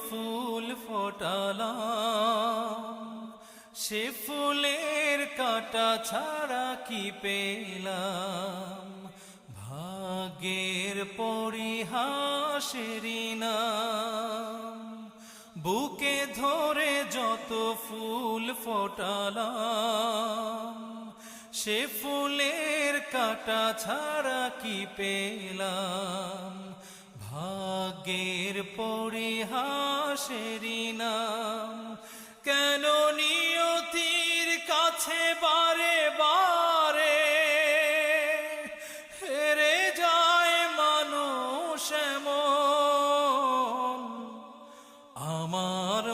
ফুল ফোটালাম, সে ফুলের কাঁটা ছাড়া কি পেলাম, ভাগ্যের পরিহাসেরই নাম। বুকে ধরে যত ফুল ফোটালাম, সে ফুলের কাঁটা ছাড়া কি পেলাম, ভাগ্যের পরিহাসেরই নাম। কেন নিয়তির কাছে বারে বারে হেরে যায় মানুষ এমন, আমার